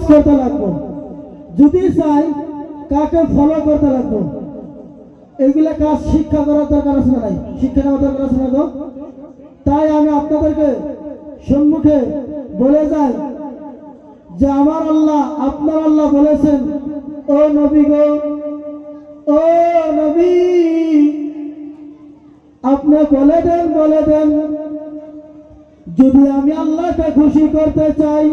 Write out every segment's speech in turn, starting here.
করতে লাগবো, যদি চাই কাকে ফলো করতে লাগবো। এইগুলা কাজ শিক্ষা করার দরকার আছে না? নাই শিক্ষা নেওয়ার দরকার আছে না? তাই আমি আপনাদেরকে সম্মুখে বলে যাই যে আমার আল্লাহ, আপনার আল্লাহ বলেছেন, ও নবী গো, ও নবী, আপনি বলে দেন যদি আমি আল্লাহকে খুশি করতে চাই,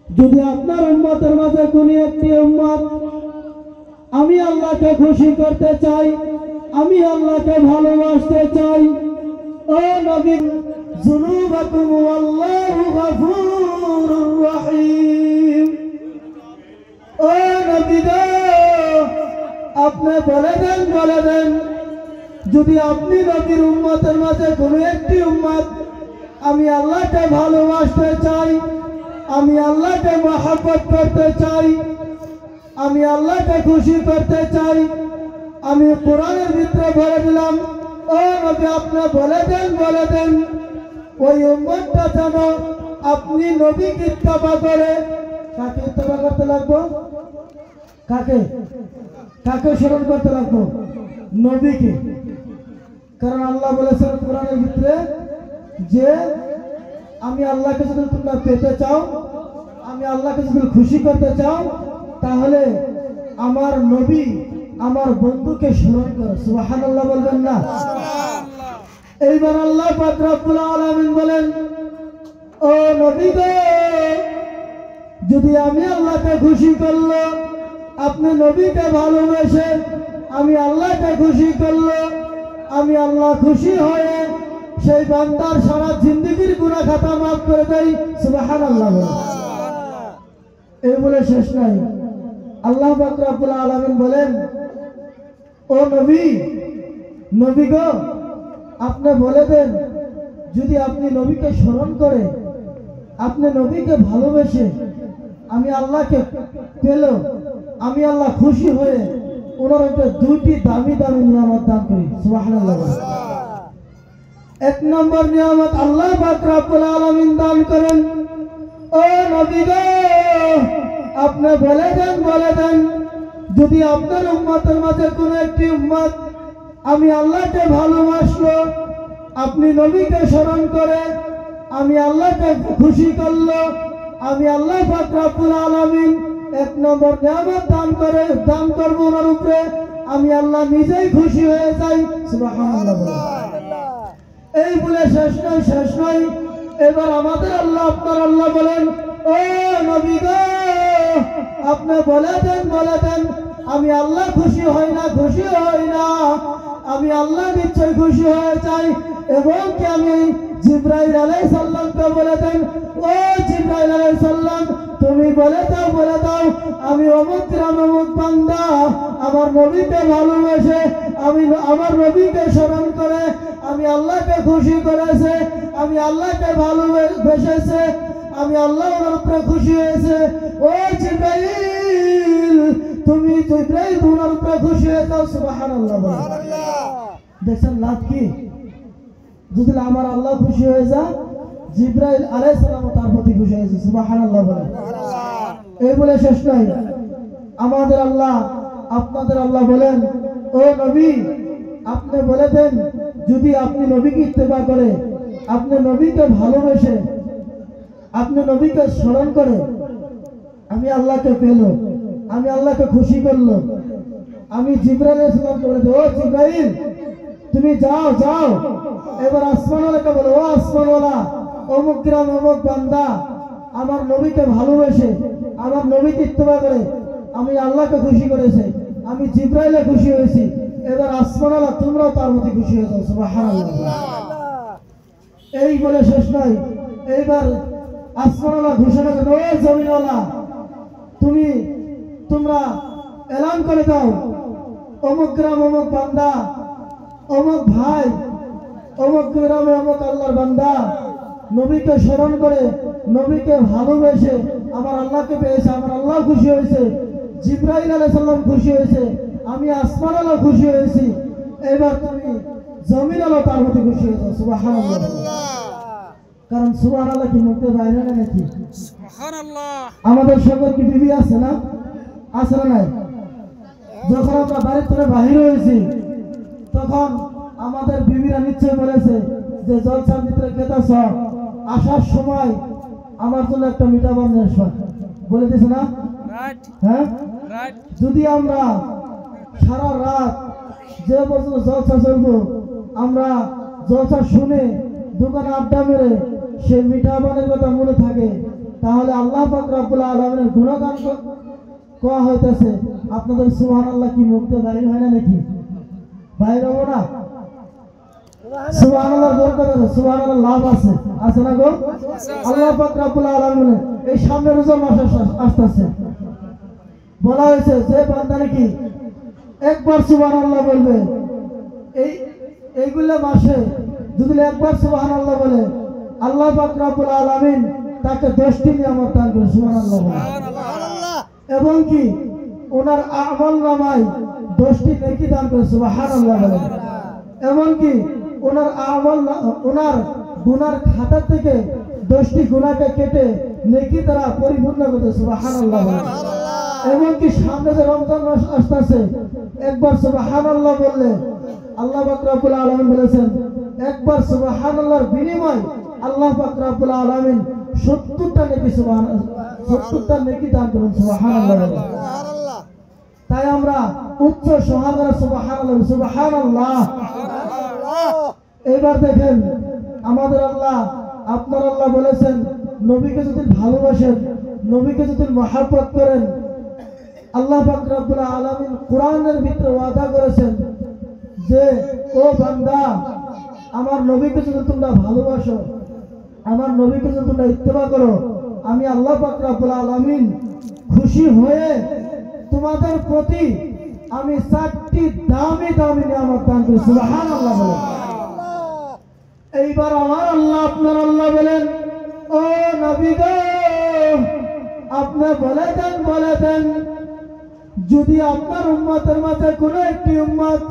যদি আপনার উম্মতের মাঝে কোন একটি উম্মত আমি আল্লাহকে খুশি করতে চাই, আমি আল্লাহকে ভালোবাসতে চাই, ও নবী, যুনুবাকুম ওয়াল্লাহু গফুরুর রহিম। ও নবী গো, আপনি বলে দেন যদি আপনি নবীর উম্মতের মাঝে কোন একটি উম্মত আমি আল্লাহকে ভালোবাসতে চাই, আমি আল্লাহকে মহব্বত করতে চাই, আমি আল্লাহকে খুশি করতে চাই, আমি কোরআনের ভিতরে বলে দিলাম, ও নবী, আপনি বলে দেন ওই উম্মতটা যেন আপনি নবীকে ইত্তেবা করে। কাকে ইত্তেবা করতে লাগবো? কাকে স্মরণ করতে লাগবো? নবীকে। কারণ আল্লাহ বলেছেন কোরআনের ভিতরে যে আমি আল্লাহকে যদি তোমরা পেতে চাও, আমি আল্লাহকে যদি খুশি করতে চাও, তাহলে আমার নবী, আমার বন্ধুকে স্মরণ করো। সুবহানাল্লাহ বলবেন না? এইবার আল্লাহ পাক রব্বুল আলামিন বলেন, ও নবী গো, যদি আমি আল্লাহকে খুশি করলো, আপনি নবীকে ভালোবেসে আমি আল্লাহকে খুশি করলো, আমি আল্লাহ খুশি হয়ে সেই বান্দার সারা জিন্দেগীর গুনাহ খাতা মাফ করে দেই। সুবহানাল্লাহ। এই বলে শেষ নাই, আল্লাহ পাক রব্বুল আলামিন বলেন, ও নবী গো, আপনি বলে দেন যদি আপনি নবীকে স্মরণ করে, আপনি নবীকে ভালোবেসে আমি আল্লাহকে পেল, আমি আল্লাহ খুশি হয়ে ওনার উপরে দুইটি দামি নিয়ামত দান করি। সুবহানাল্লাহ। এক নম্বর নিয়ামত আল্লাহ পাক রব্বুল আলামিন দান করেন, ও নবী গো, আপনি বলে দেন যদি আপনার উম্মতের মাঝে কোন একটি উম্মত আমি আল্লাহকে ভালোবাসলো, আপনি নবীকে স্মরণ করে আমি আল্লাহকে খুশি করলো, আমি আল্লাহ পাক রব্বুল আলামিন এক নম্বর নিয়ামত দান করব ওনার উপরে, আমি আল্লাহ নিজেই খুশি হয়ে যাই। সুবহানাল্লাহ। এই বলে শেষ নয়, এবার আমাদের আল্লাহ, আপনার আল্লাহ বলেন, ও নবী গো, আপনি বলে দেন আমি আল্লাহ খুশি হই না, আমি আল্লাহ নিশ্চয় খুশি হয়ে যাই। এবং কি আমি জিবরাইল আলাইহিস সালামকে বলে দেন, ও জিবরাইল আলাইহিস সালাম, তুমি বলে দাও আমি অমুক গ্রাম অমুক বান্দা আমার নবীকে ভালোবেসে, আমি আমার নবীকে স্মরণ করে আমি আল্লাহকে খুশি করেছে, আমি আল্লাহকে ভালোবেসেছে, আমি আল্লাহ ওনার উপরে খুশি হয়েছে। ও জিবরাইল, তুমি জিবরাইল ওনার উপরে খুশি হয়ে যাও। সুবহানাল্লাহ। দেখছেন লাভ কি? যদি আমার আল্লাহ খুশি হয়ে যায়, জিবরাইল আলাইহিস সালাম তার প্রতি খুশি হয়েছে। সুবহানাল্লাহ। এই বলে শেষ নয়, আমাদের আল্লাহ, আপনাদের আল্লাহ বলেন, ও নবী, আপনি বলে দেন যদি আপনি নবীকে ইত্তেবা করে, আপনি নবীকে ভালোবেসে, আপনি নবীকে স্মরণ করে আমি আল্লাহকে পেল, আমি আল্লাহকে খুশি করলো, আমি জিবরাইল আলাইহিস সালাম বলে দেব, ও জিবরাইল, তুমি যাও এবার আসমানওয়ালাকে বলো, ও আসমানওয়ালা, অমুক গ্রাম অমুক বান্দা আমার নবীকে ভালোবেসে, আমার নবীকে ইত্তেবা করে আমি আল্লাহকে খুশি করেছে, আমি জিবরাইলে খুশি হয়েছি, এবার আসমানওয়ালা তোমরাও তার প্রতি খুশি হয়ে যাও। সুবহানাল্লাহ। এই বলে শেষ নয়, এইবার আসমানওয়ালা ঘোষণা করে, ও জমিনওয়ালা, তোমরা এলান করে দাও, অমুক গ্রাম অমুক বান্দা, অমুক ভাই, অমুক গ্রামে অমুক আল্লাহর বান্দা নবীকে স্মরণ করে, নবীকে ভালোবেসে আমার আল্লাহকে পেয়েছে, আমার আল্লাহ খুশি হয়েছে, জিবরাইল আলাইহিস সালাম খুশি হয়েছে, আমি আসমান আল্লাহ খুশি হয়েছি, এবার তুমি জমিন আল্লাহ তার প্রতি খুশি হয়ে যাও। সুবহানাল্লাহ। কারণ সুবহানাল্লাহ কি মুখে বাইরে না নাকি? সুবহানাল্লাহ। আমাদের সকল কি বিবি আছে না? আছে না নাই? যখন আমরা বাড়ির থেকে বাহির হয়েছি তখন আমাদের বিবিরা নিশ্চয় বলেছে যে জলসার ভিতরে খেতেছ, আসার সময় আমার জন্য একটা মিঠা বান নিয়ে আসো, বলে দিছে না? রাইট হ্যাঁ, রাইট। যদি আমরা সারা রাত যে পর্যন্ত জলসা চলবো, আমরা জলসা শুনে দোকানে আড্ডা মেরে সেই মিঠা বানের কথা মনে থাকে, তাহলে আল্লাহ পাক রব্বুল আলামিনের গুণগান কোয়া হইতেছে। আপনাদের সুবহানাল্লাহ কি মুখতে বাইরে হয় না নাকি? বাইরে হবো না? সুবহানাল্লাহর বরকত আছে, সুবহানাল্লাহ লাভ আছে, আছে না গো? আল্লাহ পাক রব্বুল আলামিন এই সামনে রোজার মাস আসতেছে, বলা হয়েছে যে বান্দা নাকি একবার সুবহানাল্লাহ বলবে, এইগুলো মাসে যদি একবার সুবহানাল্লাহ বলে আল্লাহ পাক রব্বুল আলামিন তাকে 10টি নিয়ামত দান করে। সুবহানাল্লাহ বলে। এবং কি ওনার আমল নামায় 10টি নেকি দান করে। সুবহানাল্লাহ বলে। এমন কি ওনার ওনার গুনার খাতা থেকে 10টি গুনাহকে কেটে নেকি দ্বারা পরিপূর্ণ করে। সুবহানাল্লাহ বলে। এমনকি সামনে যে রমজান মাস আসতেছে, একবার সুবহানাল্লাহ বললে আল্লাহ পাক রব্বুল আলামিন বলেছেন একবার সুবহানাল্লাহর বিনিময় আল্লাহ পাক রব্বুল আলামিন 70টা নেকি 70টা নেকি দান করেন। সুবহানাল্লাহ। তাই আমরা উচ্চ সহাদারা সুবহানাল্লাহ সুবহানাল্লাহ। এবার দেখেন আমাদের আল্লাহ, আপনার আল্লাহ বলেছেন নবীকে যদি ভালোবাসেন, নবীকে যদি মহব্বত করেন, আল্লাহ পাক রব্বুল আলামিন কোরআনের ভিতরে ওয়াদা করেছেন যে ও বান্দা, আমার নবীকে যদি তোমরা ভালোবাসো, আমার নবীকে যদি তোমরা ইত্তেবা করো, আমি আল্লাহ পাক রব্বুল আলামিন খুশি হয়ে তোমাদের প্রতি আমি 4টি দামি দামি নিয়ামত দান করি। সুবহানাল্লাহ বলেন। এইবার আমার আল্লাহ, আপনার আল্লাহ বলেন ও নবী গো, আপনি বলে দেন যদি আপনার উম্মতের মাঝে কোনো একটি উম্মত,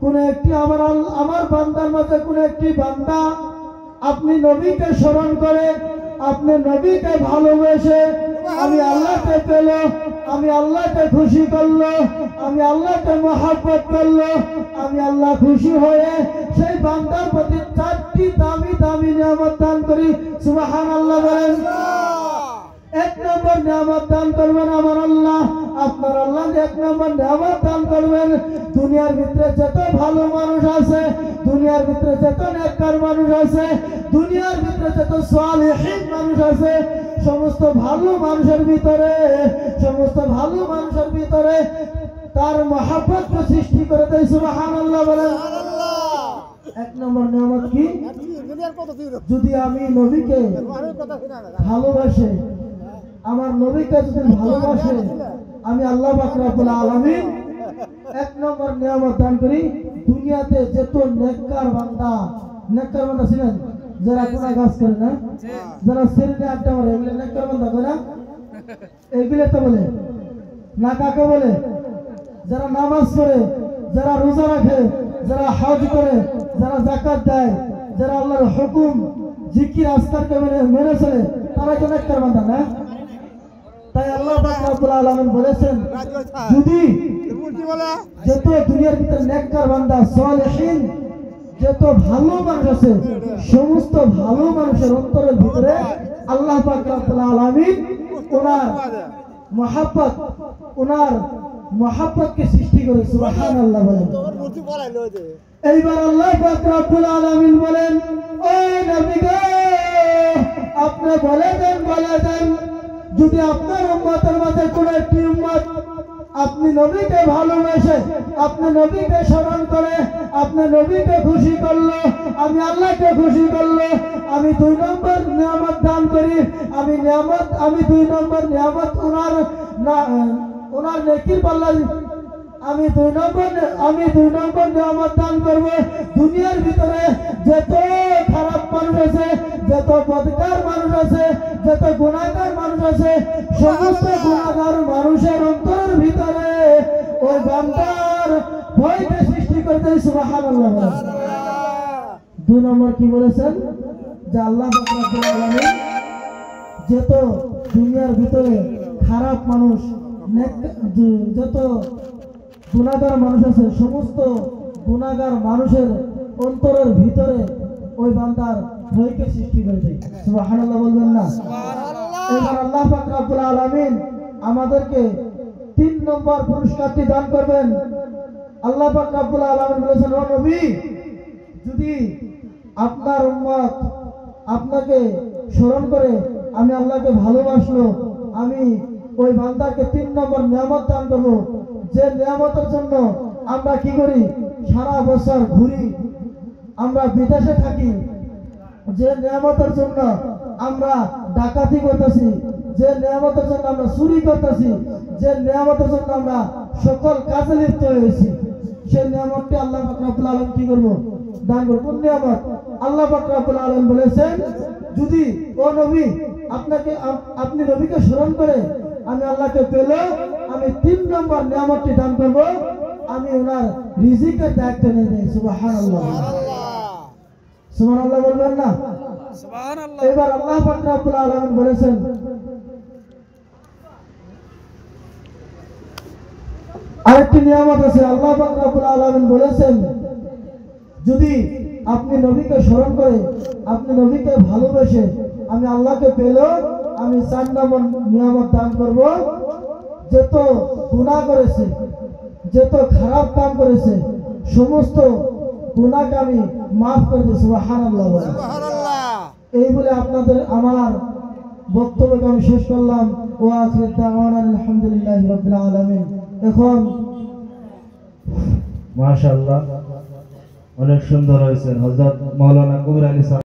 কোনো একটি আমার বান্দার মাঝে কোনো একটি বান্দা আপনি নবীকে স্মরণ করে, আপনি নবীকে ভালোবেসে আমি আল্লাহকে পেল, আমি আল্লাহকে খুশি করলো, আমি আল্লাহকে মহব্বত করলো, আমি আল্লাহ খুশি হয়ে সেই বান্দার প্রতি 4টি দামি দামি নিয়ামত দান করি। সুবহানাল্লাহ বলেন। 1 নম্বর নিয়ামত দান করবেন আমার আল্লাহ, আপনার আল্লাহ 1 নম্বর নিয়ামত দান করবেন। দুনিয়ার ভিতরে যত ভালো মানুষ আছে, দুনিয়ার ভিতরে যত নেককার মানুষ আছে, দুনিয়ার ভিতরে যত সালেহীন মানুষ আছে, সমস্ত ভালো মানুষের ভিতরে তার মহব্বতকে সৃষ্টি করে দেয়। সুবহানাল্লাহ বলেন। 1 নম্বর নিয়ামত কি? যদি আমি নবীকে ভালোবাসে, আমার নবীকে যদি ভালোবাসে, আমি আল্লাহ পাক রব্বুল আলামিন 1 নম্বর নিয়ামত দান করি। দুনিয়াতে যত নেককার বান্দা ছিলেন, যারা কোনা গাছ করে না, যারা সিরিনে আড্ডা মারে, এগুলো নেককার বান্দা করে না? এগুলো তো বলে না, কাকে বলে? যারা নামাজ পড়ে, যারা রোজা রাখে, যারা হজ করে, যারা যাকাত দেয়, যারা আল্লাহর হুকুম জিকির আজকারকে মেনে চলে, তারা তো নেককার বান্দা না? তাই আল্লাহ পাক রব্বুল আলামিন বলেছেন যদি যত দুনিয়ার ভিতরে নেককার বান্দা সালেহীন যত ভালো মানুষ আছে, সমস্ত ভালো মানুষের অন্তরের ভিতরে আল্লাহ পাক রব্বুল আলামিন ওনার মহব্বতকে সৃষ্টি করে। সুবহানাল্লাহ বলেন। এইবার আল্লাহ পাক রব্বুল আলামিন বলেন ও নবী গো, আপনি বলে দেন যদি আপনার উম্মতের মাঝে কোনো একটি উম্মত আপনি নবীকে ভালোবেসে, আপনি নবীকে স্মরণ করে, আপনি নবীকে খুশি করলো, আমি আল্লাহকে খুশি করলো, আমি 2 নম্বর নিয়ামত দান করি। আমি 2 নম্বর নিয়ামত ওনার নেকির পাল্লায় আমি 2 নম্বর নিয়ামত দান করব। দুনিয়ার ভিতরে যত খারাপ মানুষ আছে, যত বদকার মানুষ আছে, যত গুনাহগার মানুষ আছে, সমস্ত গুনাহগার মানুষের অন্তরের ভিতরে ওই বান্দার ভয়কে সৃষ্টি করতে। সুবহানাল্লাহ। 2 নম্বর কি বলেছেন? যে আল্লাহ পাক রব্বুল আলামিন যত দুনিয়ার ভিতরে খারাপ মানুষ যত গুনাহগার মানুষ আছে, সমস্ত গুনাহগার মানুষের অন্তরের ভিতরে ওই বান্দার ভয়কে সৃষ্টি করে দেয়। সুবহানাল্লাহ বলবেন না? এবার আল্লাহ পাক রব্বুল আলামিন আমাদেরকে 3 নম্বর পুরস্কারটি দান করবেন। আল্লাহ পাক রব্বুল আলামিন বলেছেন, ও নবী, যদি আপনার উম্মত আপনাকে স্মরণ করে আমি আল্লাহকে ভালোবাসলো, আমি ওই বান্দাকে 3 নম্বর নিয়ামত দান করব, যে নিয়ামতের জন্য আমরা কি করি, সারা বছর ঘুরি, আমরা বিদেশে থাকি, যে নিয়ামতের জন্য আমরা ডাকাতি করতেছি, যে নিয়ামতের জন্য আমরা চুরি করতেছি, যে নিয়ামতের জন্য আমরা সকল কাজে লিপ্ত হয়েছি, সেই নিয়ামতটি আল্লাহ পাক রব্বুল আলামিন কি করব, দান করব। কোন নিয়ামত? আল্লাহ পাক রব্বুল আলামিন বলেছেন, যদি ও নবী আপনি নবীকে স্মরণ করে আমি আল্লাহকে পেলে আমি 3 নম্বর নিয়ামতটি দান করব, আমি ওনার রিজিকের দায়িত্ব নিয়ে নেই। সুবহানাল্লাহ, সুবহানাল্লাহ বলবেন না? সুবহানাল্লাহ। এবার আল্লাহ পাক রব্বুল আলামিন বলেছেন, আরেকটি নিয়ামত আছে। আল্লাহ পাক রব্বুল আলামিন বলেছেন, যদি আপনি নবীকে স্মরণ করে আপনি নবীকে ভালোবেসে আমি আল্লাহকে পেলেও আমি 4 নম্বর নিয়ামত দান করব, যত গুনাহ করেছে, যত খারাপ কাম করেছে, সমস্ত গুনাহকে আমি মাফ করে দিই। সুবহানাল্লাহ, সুবহানাল্লাহ। এই বলে আপনাদের আমার বক্তব্যকে আমি শেষ করলাম। ওয়া আখিরু দাওয়ানা আলহামদুলিল্লাহি রাব্বিল আলামিন। এখন মাশাআল্লাহ, অনেক সুন্দর হয়েছে। হযরত মাওলানা কবির আলী